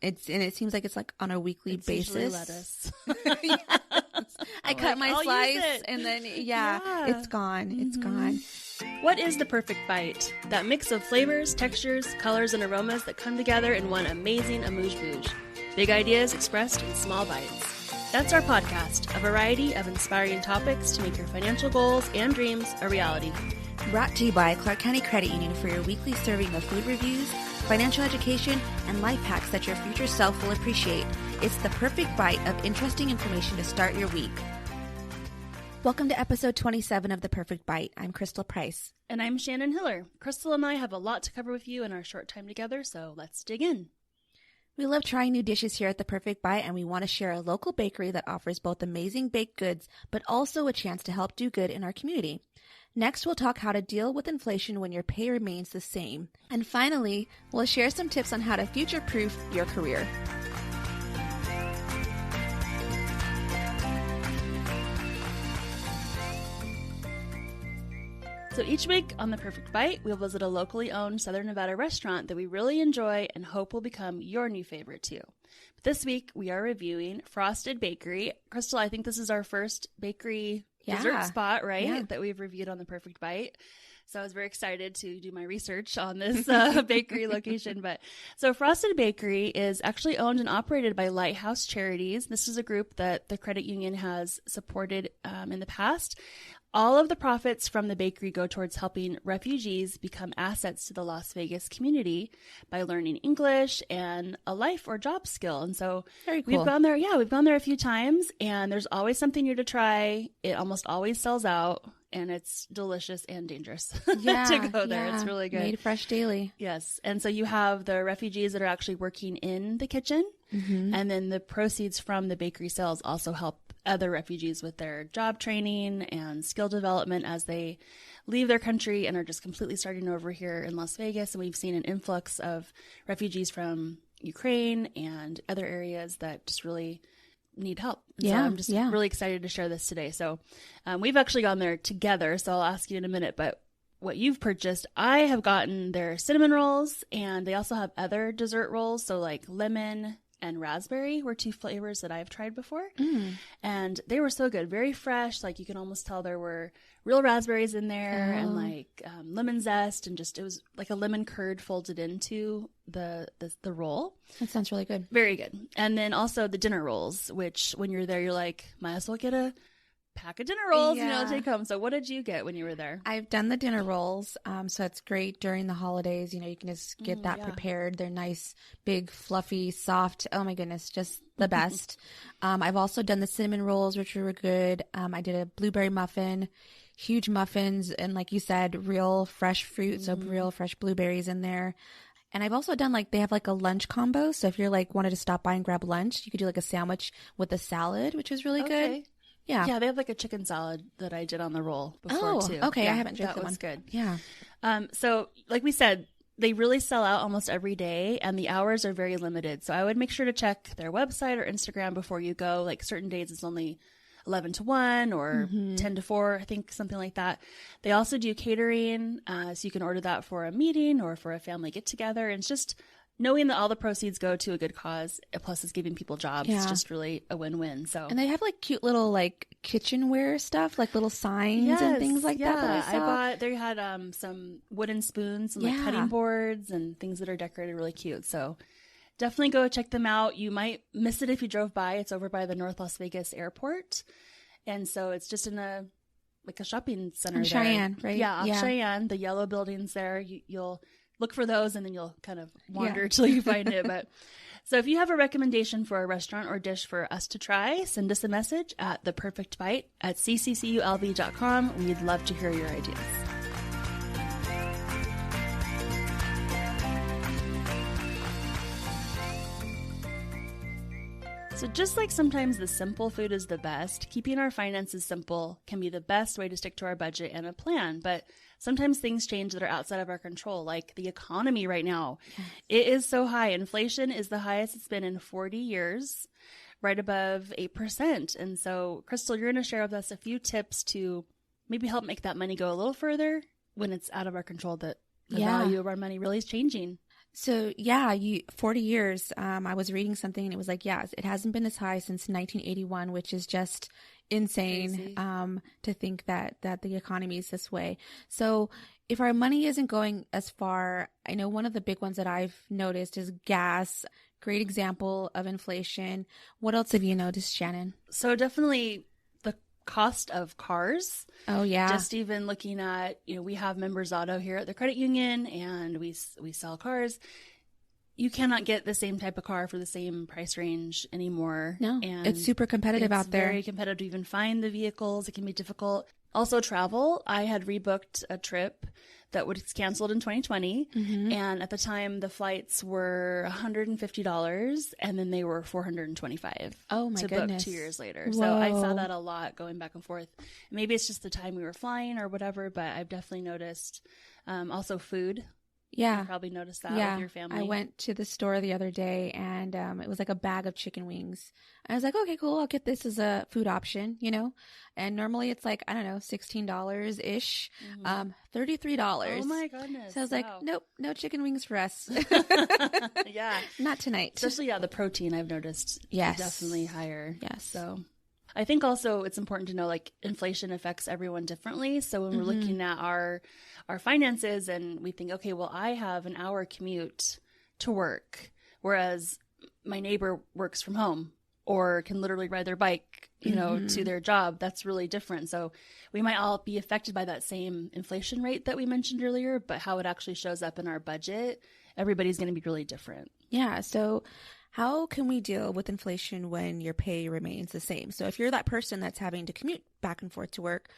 it seems like it's like on a weekly basis. Lettuce. I cut my slice and then it's gone. It's gone. What is the perfect bite? That mix of flavors, textures, colors, and aromas that come together in one amazing amuse-bouche. Big ideas expressed in small bites. That's our podcast, a variety of inspiring topics to make your financial goals and dreams a reality. Brought to you by Clark County Credit Union for your weekly serving of food reviews, financial education, and life hacks that your future self will appreciate. It's the perfect bite of interesting information to start your week. Welcome to episode 27 of The Perfect Bite. I'm Crystal Price. And I'm Shannon Hiller. Crystal and I have a lot to cover with you in our short time together, so let's dig in. We love trying new dishes here at The Perfect Bite, and we want to share a local bakery that offers both amazing baked goods, but also a chance to help do good in our community. Next, we'll talk how to deal with inflation when your pay remains the same. And finally, we'll share some tips on how to future-proof your career. So each week on The Perfect Bite, we'll visit a locally owned Southern Nevada restaurant that we really enjoy and hope will become your new favorite too. But this week, we are reviewing Frosted Bakery. Crystal, I think this is our first bakery dessert spot, right? Yeah. That we've reviewed on The Perfect Bite. So I was very excited to do my research on this bakery location. But so Frosted Bakery is actually owned and operated by Lighthouse Charities. This is a group that the credit union has supported in the past. All of the profits from the bakery go towards helping refugees become assets to the Las Vegas community by learning English and a life or job skill. And so very cool. We've gone there. Yeah, we've gone there a few times, and there's always something new to try. It almost always sells out, and it's delicious and dangerous to go there. Yeah. It's really good. Made fresh daily. Yes. And so you have the refugees that are actually working in the kitchen, and then the proceeds from the bakery sales also help other refugees with their job training and skill development as they leave their country and are just completely starting over here in Las Vegas. And we've seen an influx of refugees from Ukraine and other areas that just really need help. And so I'm just really excited to share this today. So we've actually gone there together, so I'll ask you in a minute, but what you've purchased, I have gotten their cinnamon rolls, and they also have other dessert rolls. So like lemon and raspberry were two flavors that I've tried before. And they were so good. Very fresh. Like you can almost tell there were real raspberries in there and like lemon zest, and just, it was like a lemon curd folded into the roll. That sounds really good. Very good. And then also the dinner rolls, which when you're there, you're like, might as well get a pack of dinner rolls, take home. So what did you get when you were there? I've done the dinner rolls. So it's great during the holidays. You can just get that prepared. They're nice, big, fluffy, soft. Oh my goodness, just the best. I've also done the cinnamon rolls, which were good. I did a blueberry muffin, huge muffins. And like you said, real fresh fruit. So real fresh blueberries in there. And I've also done they have like a lunch combo. So if you're wanted to stop by and grab lunch, you could do like a sandwich with a salad, which is really good. Yeah, they have like a chicken salad that I did on the roll before too. Okay, yeah, I haven't tried that one. That was good. Yeah. So like we said, they really sell out almost every day, and the hours are very limited. So I would make sure to check their website or Instagram before you go. Like certain days it's only 11 to 1 or 10 to 4, I think, something like that. They also do catering, so you can order that for a meeting or for a family get together. And it's just knowing that all the proceeds go to a good cause, plus it's giving people jobs, it's just really a win-win. So, and they have cute little kitchenware stuff, like little signs and things like that. That I saw. They had some wooden spoons and cutting boards and things that are decorated really cute. So definitely go check them out. You might miss it if you drove by. It's over by the North Las Vegas airport, and so it's just in a shopping center in Cheyenne, right? Yeah, off Cheyenne, the yellow buildings there. You'll look for those, and then you'll kind of wander till you find it. But so if you have a recommendation for a restaurant or dish for us to try, send us a message at ThePerfectBite@CCCULV.com. We'd love to hear your ideas. So just like sometimes the simple food is the best, keeping our finances simple can be the best way to stick to our budget and a plan. But sometimes things change that are outside of our control, like the economy right now. Yes. It is so high. Inflation is the highest it's been in 40 years, right above 8%. And so, Crystal, you're going to share with us a few tips to maybe help make that money go a little further when it's out of our control, that the value of our money really is changing. So yeah, 40 years. I was reading something and it was like, yeah, it hasn't been as high since 1981, which is just insane. To think that the economy is this way. So if our money isn't going as far, I know one of the big ones that I've noticed is gas. Great example of inflation. What else have you noticed, Shannon? So definitely the cost of cars. Oh yeah. Just even looking at, we have Members Auto here at the credit union and we sell cars. You cannot get the same type of car for the same price range anymore. No, and it's super competitive out there. It's very competitive to even find the vehicles. It can be difficult. Also travel. I had rebooked a trip that was canceled in 2020. Mm-hmm. And at the time the flights were $150 and then they were $425. Oh my goodness. Book 2 years later. Whoa. So I saw that a lot going back and forth. Maybe it's just the time we were flying or whatever, but I've definitely noticed also food. Yeah. You probably noticed that with your family. I went to the store the other day and it was like a bag of chicken wings. I was like, okay, cool. I'll get this as a food option, and normally it's like, I don't know, $16-ish, $33. Oh my goodness. So I was like, nope, no chicken wings for us. Yeah. Not tonight. Especially, the protein I've noticed. Yes. Is definitely higher. Yes. So I think also it's important to know inflation affects everyone differently. So when we're looking at our finances and we think, okay, well, I have an hour commute to work, whereas my neighbor works from home or can literally ride their bike, to their job. That's really different. So we might all be affected by that same inflation rate that we mentioned earlier, but how it actually shows up in our budget, everybody's going to be really different. Yeah. So how can we deal with inflation when your pay remains the same? So if you're that person that's having to commute back and forth to work,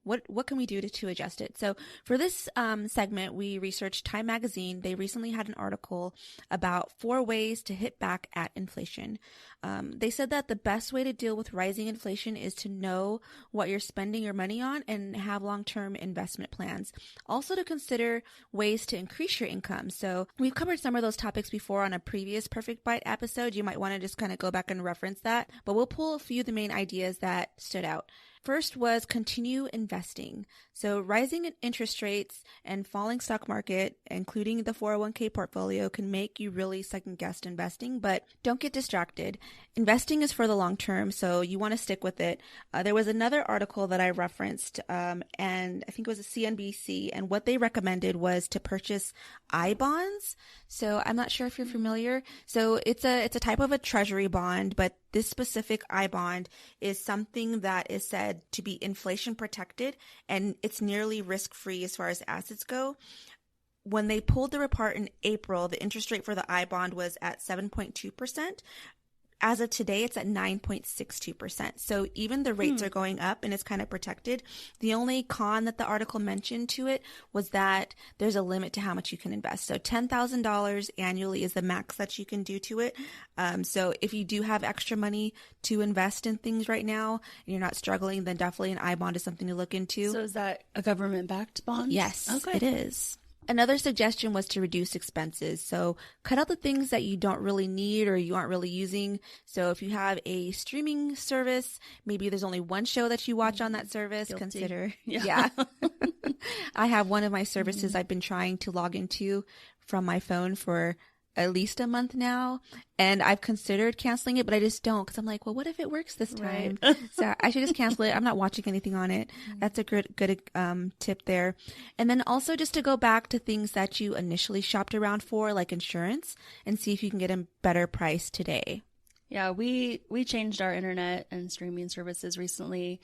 what can we do to adjust it? So for this segment, we researched Time Magazine. They recently had an article about 4 ways to hit back at inflation. They said that the best way to deal with rising inflation is to know what you're spending your money on and have long-term investment plans. Also to consider ways to increase your income. So we've covered some of those topics before on a previous Perfect Bite episode. You might want to just kind of go back and reference that, but we'll pull a few of the main ideas that stood out. First was continue investing. So rising interest rates and falling stock market, including the 401k portfolio, can make you really second guess investing, but don't get distracted. Investing is for the long term, so you want to stick with it. There was another article that I referenced, and I think it was a CNBC, and what they recommended was to purchase I-bonds. So I'm not sure if you're familiar. So it's a type of a treasury bond, but this specific I-bond is something that is said to be inflation protected, and it's nearly risk-free as far as assets go. When they pulled the report in April, the interest rate for the I-bond was at 7.2%. As of today, it's at 9.62%. So even the rates are going up and it's kind of protected. The only con that the article mentioned to it was that there's a limit to how much you can invest. So $10,000 annually is the max that you can do to it. So if you do have extra money to invest in things right now and you're not struggling, then definitely an I-bond is something to look into. So is that a government-backed bond? Yes, okay. It is. Another suggestion was to reduce expenses. So cut out the things that you don't really need or you aren't really using. So if you have a streaming service, maybe there's only one show that you watch on that service, Guilty. Consider. Yeah. I have one of my services I've been trying to log into from my phone for at least a month now, and I've considered canceling it, but I just don't, because I'm like, well, what if it works this time? Right. So I should just cancel it. I'm not watching anything on it. That's a good tip there. And then also just to go back to things that you initially shopped around for, like insurance, and see if you can get a better price today. Yeah, we changed our internet and streaming services recently,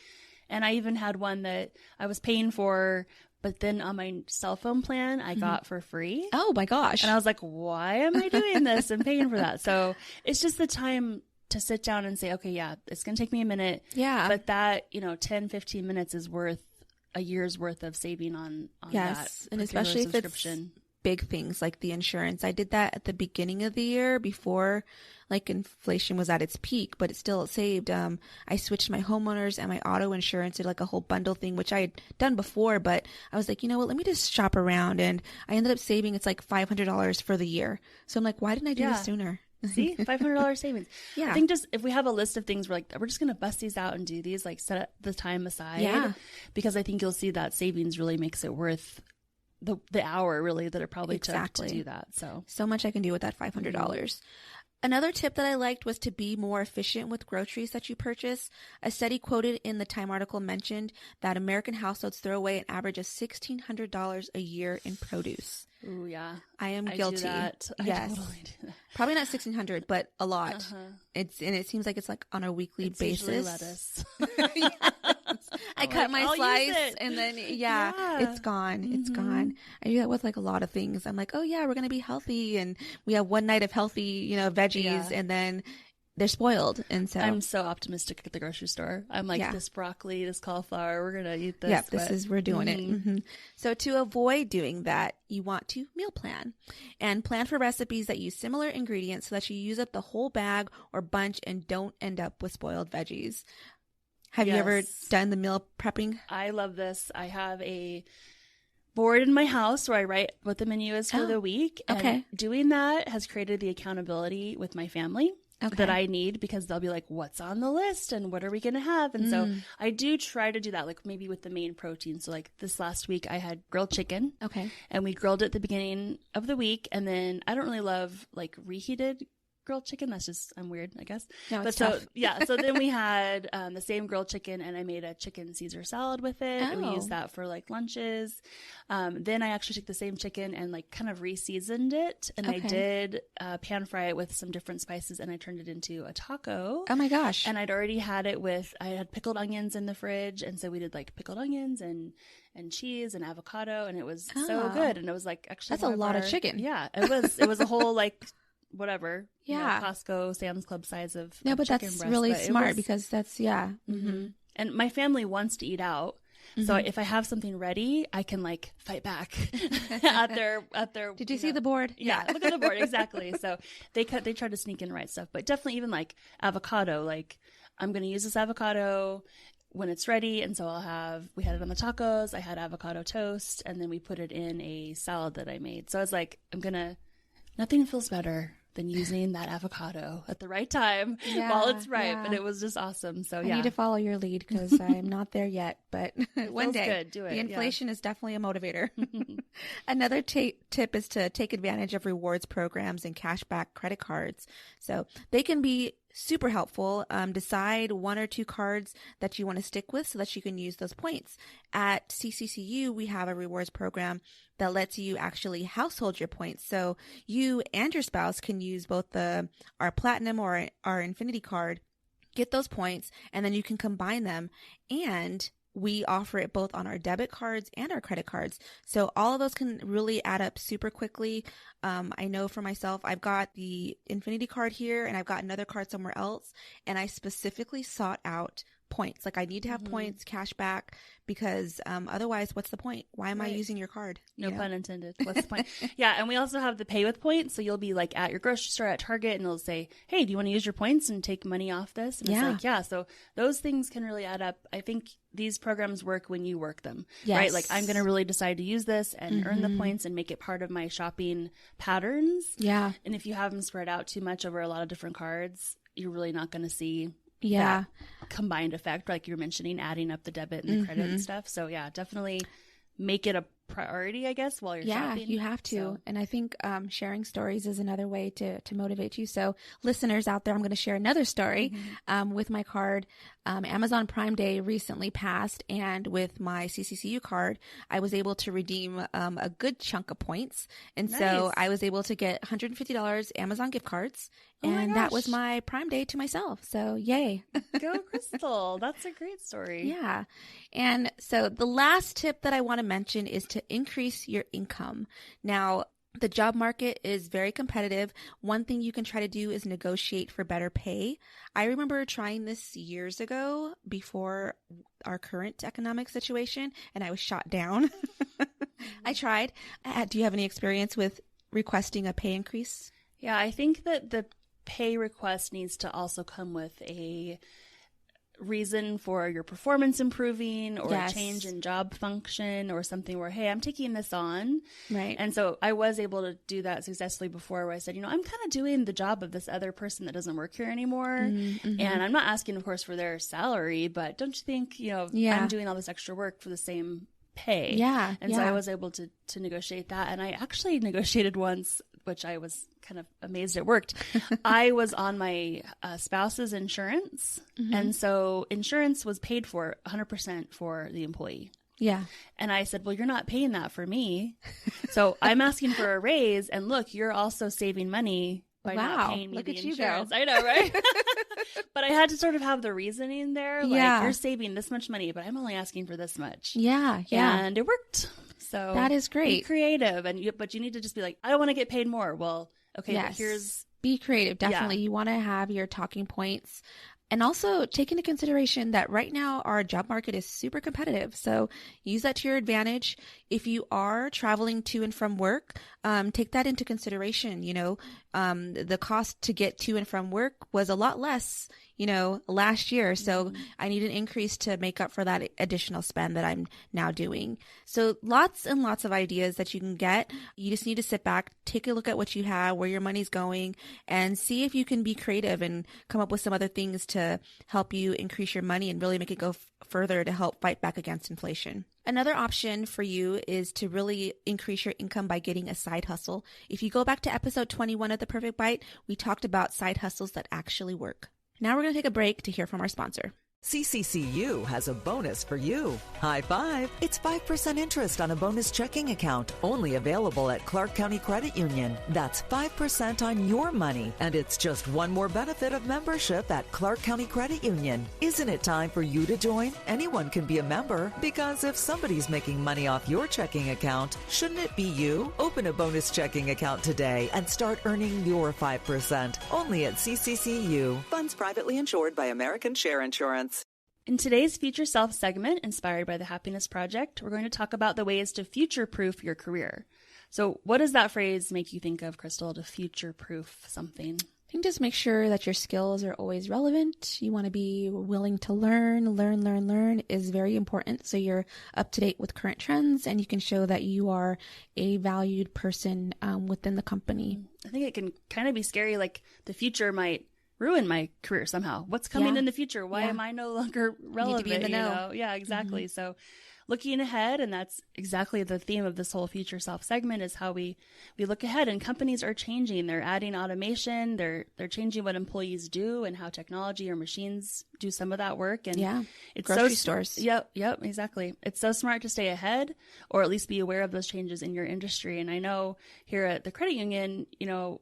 and I even had one that I was paying for, but then on my cell phone plan, I got for free. Oh my gosh. And I was like, why am I doing this and paying for that? So it's just the time to sit down and say, okay, yeah, it's going to take me a minute. Yeah. But that, 10, 15 minutes is worth a year's worth of saving on yes. that. And especially if it's big things like the insurance. I did that at the beginning of the year before inflation was at its peak, but it still saved. I switched my homeowners and my auto insurance to a whole bundle thing, which I had done before, but I was like, you know what, let me just shop around. And I ended up saving, it's $500 for the year. So I'm like, why didn't I do this sooner? See, $500 savings. Yeah. I think just if we have a list of things, we're just going to bust these out and do these, set the time aside. Yeah. Because I think you'll see that savings really makes it worth the hour really that it probably Exactly. took to do that. So much I can do with that $500. Another tip that I liked was to be more efficient with groceries that you purchase. A study quoted in the Time article mentioned that American households throw away an average of $1,600 a year in produce. Ooh, yeah. I am guilty. Do that. Yes. I totally do that. Probably not 1,600, but a lot. And it seems like it's like on a weekly basis. Usually lettuce. I cut my slice and then it's gone. It's gone. I do that with like a lot of things. I'm like, oh yeah, we're gonna be healthy, and we have one night of healthy, veggies, and then they're spoiled. And so I'm so optimistic at the grocery store. I'm like, this broccoli, this cauliflower, we're gonna eat this. Yep, we're doing it. So to avoid doing that, you want to meal plan and plan for recipes that use similar ingredients so that you use up the whole bag or bunch and don't end up with spoiled veggies. Have you ever done the meal prepping? I love this. I have a board in my house where I write what the menu is for the week. And doing that has created the accountability with my family that I need, because they'll be like, what's on the list and what are we going to have? And so I do try to do that, like maybe with the main protein. So like this last week I had grilled chicken. Okay. And we grilled it at the beginning of the week. And then I don't really love like reheated grilled chicken. That's just, I'm weird, I guess. No, but it's so tough. so then we had the same grilled chicken, and I made a chicken Caesar salad with it. And we used that for like lunches. Then I actually took the same chicken and like kind of re-seasoned it, and I did pan fry it with some different spices, and I turned it into a taco. Oh my gosh. And I'd already had it I had pickled onions in the fridge, and so we did like pickled onions and cheese and avocado, and it was so good. And it was like, actually, that's a lot of chicken. Yeah, it was a whole like whatever, Costco, Sam's Club size of but chicken that's breast, really smart because that's and my family wants to eat out, so if I have something ready, I can like fight back at their Did you see the board? Yeah, look at the board. Exactly. So they try to sneak in the right stuff, but definitely even like avocado, like I'm going to use this avocado when it's ready. And so we had it on the tacos, I had avocado toast, and then we put it in a salad that I made. So I was like, nothing feels better than using that avocado at the right time while it's ripe. And it was just awesome. So I need to follow your lead because I'm not there yet, but one day. Good. Do it. The inflation is definitely a motivator. Another tip is to take advantage of rewards programs and cashback credit cards. So they can be super helpful. Decide one or two cards that you want to stick with so that you can use those points. At CCCU, we have a rewards program that lets you actually household your points. So you and your spouse can use both our Platinum or our Infinity card, get those points, and then you can combine them. And we offer it both on our debit cards and our credit cards. So all of those can really add up super quickly. I know for myself, I've got the Infinity card here and I've got another card somewhere else. And I specifically sought out points. Like I need to have points, cash back, because otherwise, what's the point? Why am I using your card? No pun intended. What's the point? Yeah, and we also have the pay with points. So you'll be like at your grocery store at Target, and it'll say, "Hey, do you want to use your points and take money off this?" And it's like, so those things can really add up. I think these programs work when you work them, right? Like I'm going to really decide to use this and earn the points and make it part of my shopping patterns. Yeah. And if you have them spread out too much over a lot of different cards, you're really not going to see that combined effect, like you were mentioning, adding up the debit and the credit and stuff. So definitely make it a priority, I guess, while you're shopping. Yeah, you have to. So. And I think sharing stories is another way to motivate you. So listeners out there, I'm going to share another story with my card. Amazon Prime Day recently passed, and with my CCCU card, I was able to redeem a good chunk of points. And so I was able to get $150 Amazon gift cards. And that was my Prime Day to myself. So yay. Go Crystal. That's a great story. Yeah. And so the last tip that I want to mention is to increase your income. Now, the job market is very competitive. One thing you can try to do is negotiate for better pay. I remember trying this years ago before our current economic situation, and I was shot down. I tried. Do you have any experience with requesting a pay increase? Yeah, I think that the pay request needs to also come with a reason for your performance improving, or a change in job function, or something where, hey, I'm taking this on. Right. And so I was able to do that successfully before, where I said, I'm kind of doing the job of this other person that doesn't work here anymore. And I'm not asking, of course, for their salary, but don't you think, I'm doing all this extra work for the same pay. Yeah. And so I was able to negotiate that. And I actually negotiated once, which I was kind of amazed it worked. I was on my spouse's insurance. And so insurance was paid for 100% for the employee. Yeah. And I said, well, you're not paying that for me. So I'm asking for a raise. And look, you're also saving money by not paying me the insurance. I know, right? But I had to sort of have the reasoning there. Like, you're saving this much money, but I'm only asking for this much. Yeah. And it worked. So that is great. Be creative. But you need to just be like, I don't want to get paid more. Well, okay, but here's... Be creative. Definitely. You want to have your talking points. And also take into consideration that right now our job market is super competitive. So use that to your advantage. If you are traveling to and from work, take that into consideration. The cost to get to and from work was a lot less, last year. So I need an increase to make up for that additional spend that I'm now doing. So lots and lots of ideas that you can get. You just need to sit back, take a look at what you have, where your money's going, and see if you can be creative and come up with some other things to help you increase your money and really make it go further to help fight back against inflation. Another option for you is to really increase your income by getting a side hustle. If you go back to episode 21 of The Perfect Bite, we talked about side hustles that actually work. Now we're going to take a break to hear from our sponsor. CCCU has a bonus for you. High five. It's 5% interest on a bonus checking account, only available at Clark County Credit Union. That's 5% on your money, and it's just one more benefit of membership at Clark County Credit Union. Isn't it time for you to join? Anyone can be a member, because if somebody's making money off your checking account, shouldn't it be you? Open a bonus checking account today and start earning your 5%, only at CCCU. Funds privately insured by American Share Insurance. In today's Future Self segment, inspired by the Happiness Project, we're going to talk about the ways to future-proof your career. So what does that phrase make you think of, Crystal, to future-proof something? I think just make sure that your skills are always relevant. You want to be willing to learn is very important. So you're up to date with current trends and you can show that you are a valued person within the company. I think it can kind of be scary, like the future might ruin my career somehow. What's coming in the future? Why am I no longer relevant? You need to be in the know. Yeah, exactly. So looking ahead, and that's exactly the theme of this whole Future Self segment, is how we look ahead. And companies are changing. They're adding automation. They're changing what employees do and how technology or machines do some of that work. And it's grocery stores. Yep, exactly. It's so smart to stay ahead, or at least be aware of those changes in your industry. And I know here at the credit union,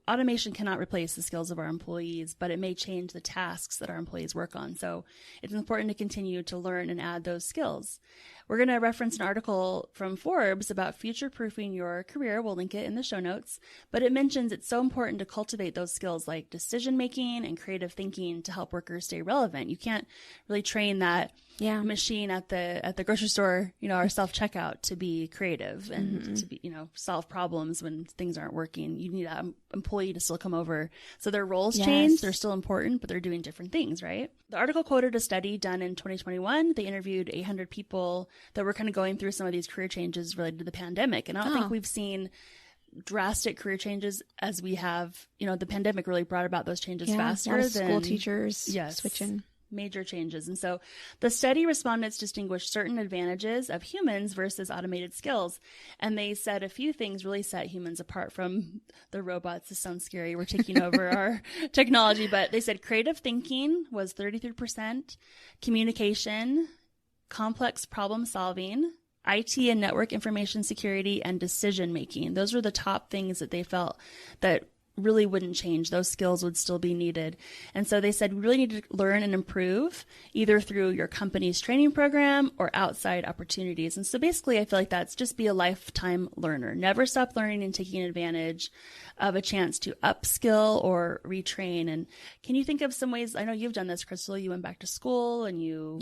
automation cannot replace the skills of our employees, but it may change the tasks that our employees work on. So it's important to continue to learn and add those skills. We're going to reference an article from Forbes about future-proofing your career. We'll link it in the show notes. But it mentions it's so important to cultivate those skills like decision-making and creative thinking to help workers stay relevant. You can't really train that machine at the grocery store, our self-checkout, to be creative and to be, solve problems when things aren't working. You need an employee to still come over. So their roles change. They're still important, but they're doing different things, right? The article quoted a study done in 2021. They interviewed 800 people that were kind of going through some of these career changes related to the pandemic. And I don't think we've seen drastic career changes as we have, the pandemic really brought about those changes faster than school teachers switching. Major changes. And so the study respondents distinguished certain advantages of humans versus automated skills. And they said a few things really set humans apart from the robots. This sounds scary. We're taking over our technology. But they said creative thinking was 33%, communication, complex problem solving, IT and network information security, and decision making. Those were the top things that they felt that really wouldn't change. Those skills would still be needed. And so they said, we really need to learn and improve either through your company's training program or outside opportunities. And so basically, I feel like that's just be a lifetime learner. Never stop learning and taking advantage of a chance to upskill or retrain. And can you think of some ways? I know you've done this, Crystal. You went back to school and you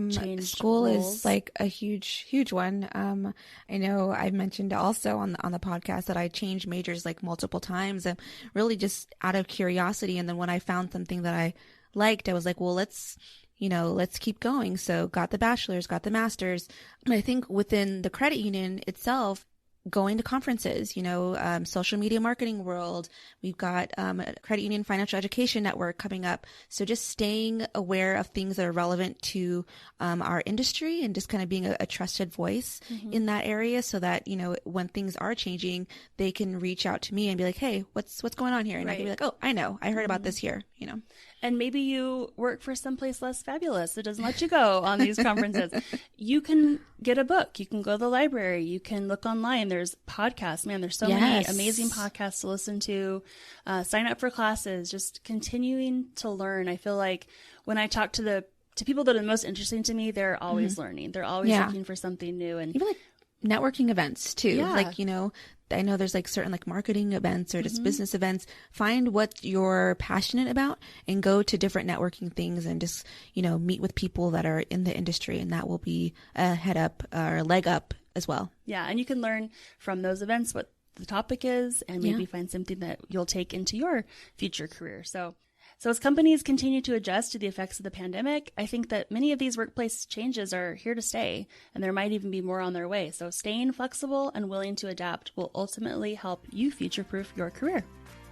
changed school roles. Is like a huge one. I know I've mentioned also on the podcast that I changed majors like multiple times, and really just out of curiosity. And then when I found something that I liked, I was like, well, let's keep going. So got the bachelor's, got the master's. And I think within the credit union itself, going to conferences, social media marketing world. We've got a credit union financial education network coming up. So just staying aware of things that are relevant to our industry and just kind of being a trusted voice in that area so that, when things are changing, they can reach out to me and be like, hey, what's going on here? And I can be like, oh, I know. I heard about this here, And maybe you work for someplace less fabulous that doesn't let you go on these conferences. You can get a book. You can go to the library. You can look online. There's podcasts. Man, there's so many amazing podcasts to listen to. Sign up for classes. Just continuing to learn. I feel like when I talk to people that are the most interesting to me, they're always learning. They're always looking for something new. And even like networking events too. Yeah. Like, I know there's like certain like marketing events or just business events. Find what you're passionate about and go to different networking things and just, meet with people that are in the industry, and that will be a head up or a leg up as well. Yeah. And you can learn from those events what the topic is and maybe find something that you'll take into your future career. So as companies continue to adjust to the effects of the pandemic, I think that many of these workplace changes are here to stay, and there might even be more on their way. So staying flexible and willing to adapt will ultimately help you future-proof your career.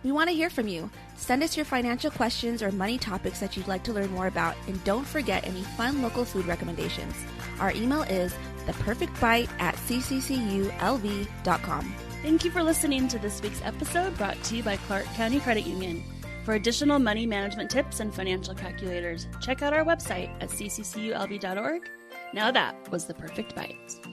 We want to hear from you. Send us your financial questions or money topics that you'd like to learn more about, and don't forget any fun local food recommendations. Our email is ThePerfectBite@ccculv.com. Thank you for listening to this week's episode, brought to you by Clark County Credit Union. For additional money management tips and financial calculators, check out our website at ccculv.org. Now that was The Perfect Bite.